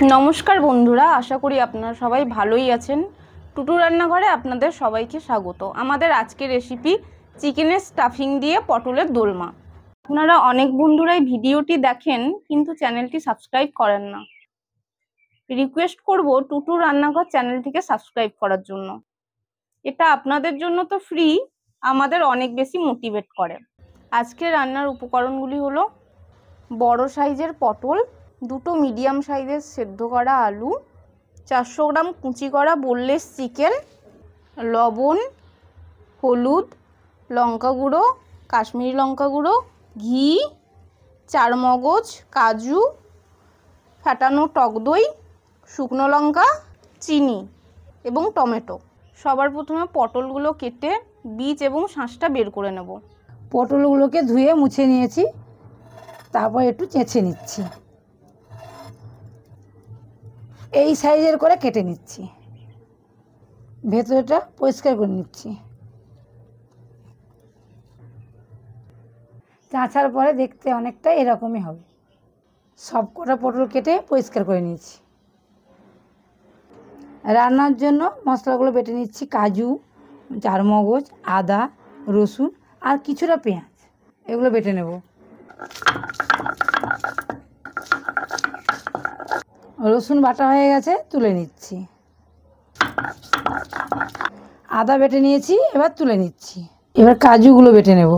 नमस्कार बंधुरा आशा करी आपनारा सबाई भालोई आछेन। टुटू रान्नाघरे आपनादेर सबाइके स्वागत। आमादेर आजकेर रेसिपि चिकेनेर स्टाफिंग दिए पटलेर दोलमा। आपनारा अनेक बंधुराई भिडियोटी देखें किन्तु चैनलटी सबस्क्राइब करेन ना। रिक्वेस्ट करब टुटू रान्नाघर चैनलटिके सबस्क्राइब करार जोन्नो। एटा आपनादेर जोन्नो तो फ्री, आमादेर अनेक बेशी मोटिवेट करे। आजके रान्नार उपकरणगुली हलो बड़ो साइजेर पटल, दुटो मीडियम साइजेर सेদ্ধ करा आलू, 400 ग्राम कुचि करा बोनलेस चिकेन, लवण, हलुद, लंका गुड़ो, काश्मीरी लंका गुड़ो, घी, चारमगज, काजू, फाटानो टक दई, शुकनो लंका, चीनी एबं टमेटो। सबार प्रथमे पटलगुलो केटे बीज एबं शाँसटा बेर करे नेब। पटलगुलोके धुए मुछे निয়েছি, তারপর একটু চেঁচে নিচ্ছি। এই সাইজের করে কেটে নিচ্ছি, ভেতরটা পরিষ্কার করে নিচ্ছি। চাঁচার পরে দেখতে অনেকটা এরকমই হবে। সবকটা পটল কেটে পরিষ্কার করে নিয়েছি। রান্নার জন্য মশলাগুলো বেটে নিচ্ছি। কাজু, চারমগজ, আদা, রসুন আর কিছুটা পেঁয়াজ, এগুলো বেটে নেব। রসুন বাটা হয়ে গেছে, তুলে নিচ্ছি। আদা বেটে নিয়েছি, এবার তুলে নিচ্ছি। এবার কাজুগুলো বেটে নেব।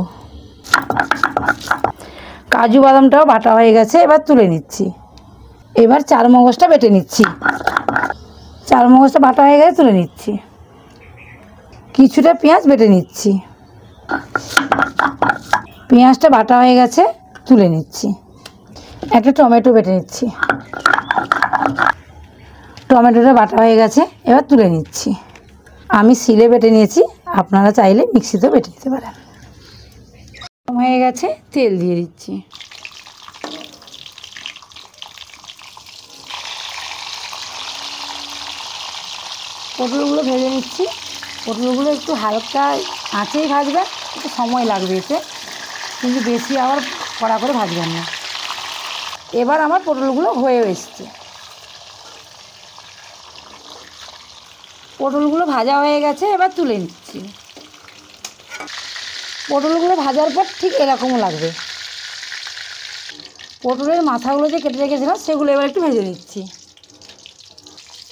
কাজু বাদামটাও বাটা হয়ে গেছে, এবার তুলে নিচ্ছি। এবার চারমগজটা বেটে নিচ্ছি। চারমগজটা বাটা হয়ে গেছে, তুলে নিচ্ছি। কিছুটা পেঁয়াজ বেটে নিচ্ছি। পেঁয়াজটা বাটা হয়ে গেছে, তুলে নিচ্ছি। একটা টমেটো বেটে নিচ্ছি। টমেটোটা বাটা হয়ে গেছে, এবার তুলে নিচ্ছি। আমি শিলে বেটে নিয়েছি, আপনারা চাইলে মিক্সিতেও বেটে নিতে পারেন। হয়ে গেছে, তেল দিয়ে দিচ্ছি। পটলগুলো ভেজে নিচ্ছি। পটলগুলো একটু হালকা আঁচেই ভাজবেন, একটু সময় লাগবে এতে, কিন্তু বেশি আবার কড়া করে ভাজবেন না। এবার আমার পটলগুলো হয়ে এসছে। পটলগুলো ভাজা হয়ে গেছে, এবার তুলে নিচ্ছি। পটলগুলো ভাজার পর ঠিক এরকমও লাগবে। পটলের মাথাগুলো যে কেটে রেখেছিলাম সেগুলো এবার একটু ভেজে নিচ্ছি।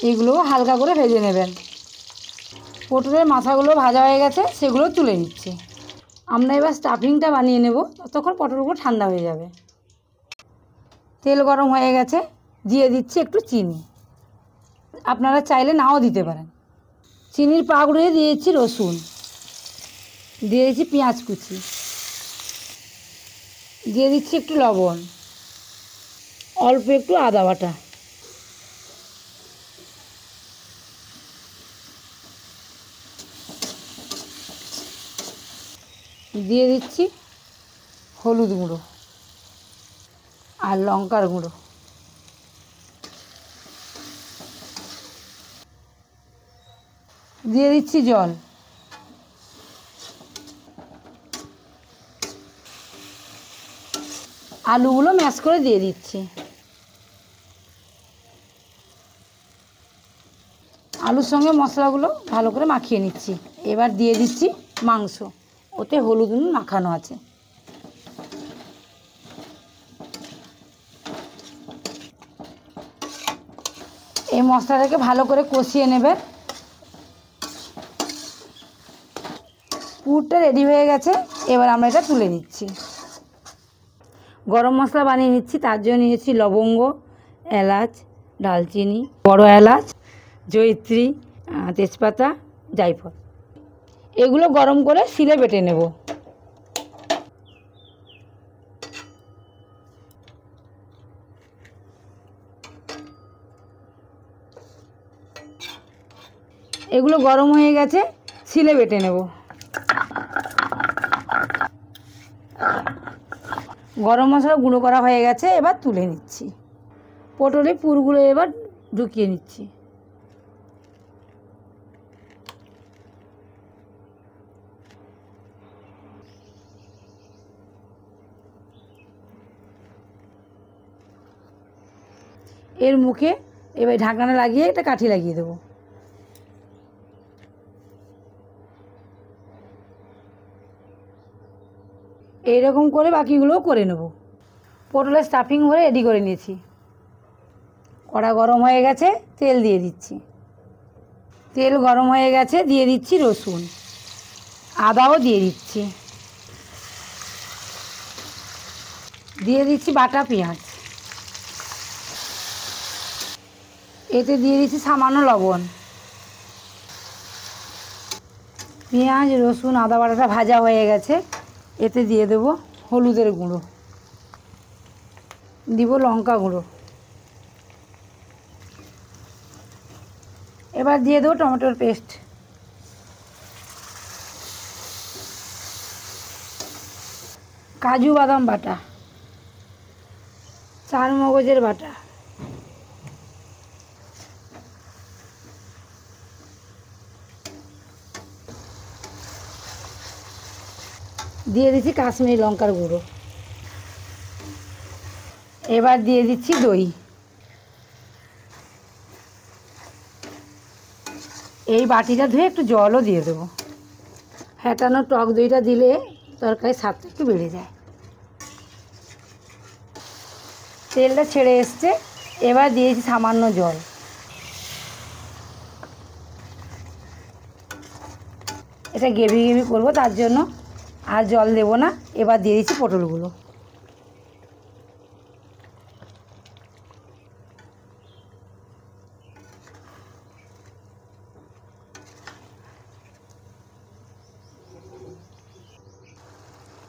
এগুলোও হালকা করে ভেজে নেবেন। পটলের মাথাগুলো ভাজা হয়ে গেছে, সেগুলো তুলে নিচ্ছি। আমরা এবার স্টাফিংটা বানিয়ে নেব, ততক্ষণ পটলগুলো ঠান্ডা হয়ে যাবে। তেল গরম হয়ে গেছে, দিয়ে দিচ্ছি একটু চিনি। আপনারা চাইলে নাও দিতে পারেন। চিনির পাগুড়িয়ে দিয়েছি রসুন, দিয়ে দিচ্ছি পেঁয়াজ কুচি, দিয়ে দিচ্ছি একটু লবণ, অল্প একটু আদা বাটা, দিয়ে দিচ্ছি হলুদ গুঁড়ো আর লঙ্কার গুঁড়ো, দিয়ে দিচ্ছি জল। আলুগুলো ম্যাশ করে দিয়ে দিচ্ছি। আলুর সঙ্গে মশলাগুলো ভালো করে মাখিয়ে নিচ্ছি। এবার দিয়ে দিচ্ছি মাংস, ওতে হলুদ নুন মাখানো আছে। এই মশলাটাকে ভালো করে কষিয়ে নেবেন। পুরটা রেডি হয়ে গেছে, এবার আমরা এটা তুলে নিচ্ছি। গরম মশলা বানিয়ে নিচ্ছি। তার জন্য নিয়েছি লবঙ্গ, এলাচ, দালচিনি, বড় এলাচ, জয়িত্রী, তেজপাতা, জায়ফল। এগুলো গরম করে শিলে বেটে নেব। এগুলো গরম হয়ে গেছে, শিলে বেটে নেব। গরম মশলা গুঁড়ো করা হয়ে গেছে, এবার তুলে নিচ্ছি। পটলের পুরগুলো এবার ঢুকিয়ে নিচ্ছি। এর মুখে এবার ঢাকনা লাগিয়ে এটা কাঠি লাগিয়ে দেবো। এইরকম করে বাকিগুলোও করে নেব। পটলের স্টাফিং ভরে রেডি করে নিয়েছি। কড়া গরম হয়ে গেছে, তেল দিয়ে দিচ্ছি। তেল গরম হয়ে গেছে, দিয়ে দিচ্ছি রসুন, আদাও দিয়ে দিচ্ছি, দিয়ে দিচ্ছি বাটা পেঁয়াজ, এতে দিয়ে দিচ্ছি সামান্য লবণ। পেঁয়াজ রসুন আদা বাটাটা ভাজা হয়ে গেছে, এতে দিয়ে দেবো হলুদের গুঁড়ো, দিব লঙ্কা গুঁড়ো, এবার দিয়ে দেবো টমেটোর পেস্ট, কাজু বাদাম বাটা, চার মগজের বাটা, দিয়ে দিচ্ছি কাশ্মীরি লঙ্কার গুঁড়ো, এবার দিয়ে দিচ্ছি দই। এই বাটিটা ধুয়ে একটু জলও দিয়ে দেবো। ফ্যাটানো টক দইটা দিলে তরকারির স্বাদটা একটু বেড়ে যায়। তেলটা ছেড়ে এসছে, এবার দিয়েছি সামান্য জল। এটা গ্রেভি গ্রেভি করবো, তার জন্য আর জল দেবো না। এবার দিয়ে দিচ্ছি পটলগুলো।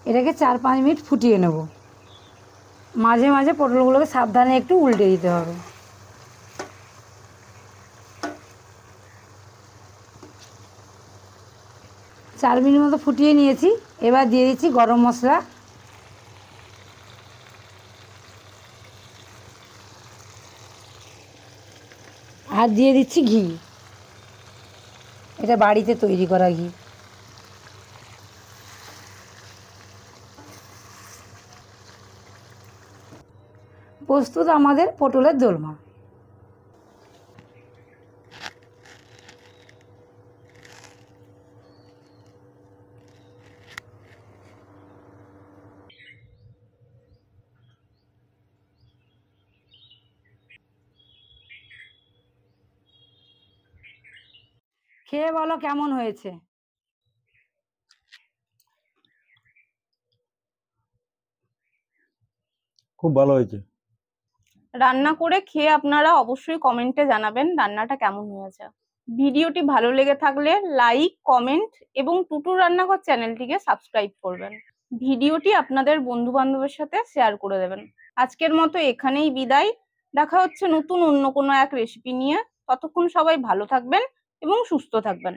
এটাকে 4-5 মিনিট ফুটিয়ে নেব। মাঝে মাঝে পটলগুলোকে সাবধানে একটু উল্টে দিতে হবে। চার মিনিট মতো ফুটিয়ে নিয়েছি। এবার দিয়ে দিচ্ছি গরম মশলা, আর দিয়ে দিচ্ছি ঘি। এটা বাড়িতে তৈরি করা ঘি। প্রস্তুত আমাদের পটলের দোলমা। খেয়ে বলো কেমন হয়েছে। খুব ভালো হয়েছে। রান্না করে খেয়ে আপনারা অবশ্যই কমেন্টে জানাবেন রান্নাটা কেমন হয়েছে। ভিডিওটি ভালো লেগে থাকলে লাইক কমেন্ট এবং টুটু রান্নাঘর চ্যানেলটিকে সাবস্ক্রাইব করবেন। ভিডিওটি আপনাদের বন্ধু বান্ধবের সাথে শেয়ার করে দেবেন। আজকের মতো এখানেই বিদায়। দেখা হচ্ছে নতুন অন্য কোনো এক রেসিপি নিয়ে। ততক্ষণ সবাই ভালো থাকবেন এবং সুস্থ থাকবেন।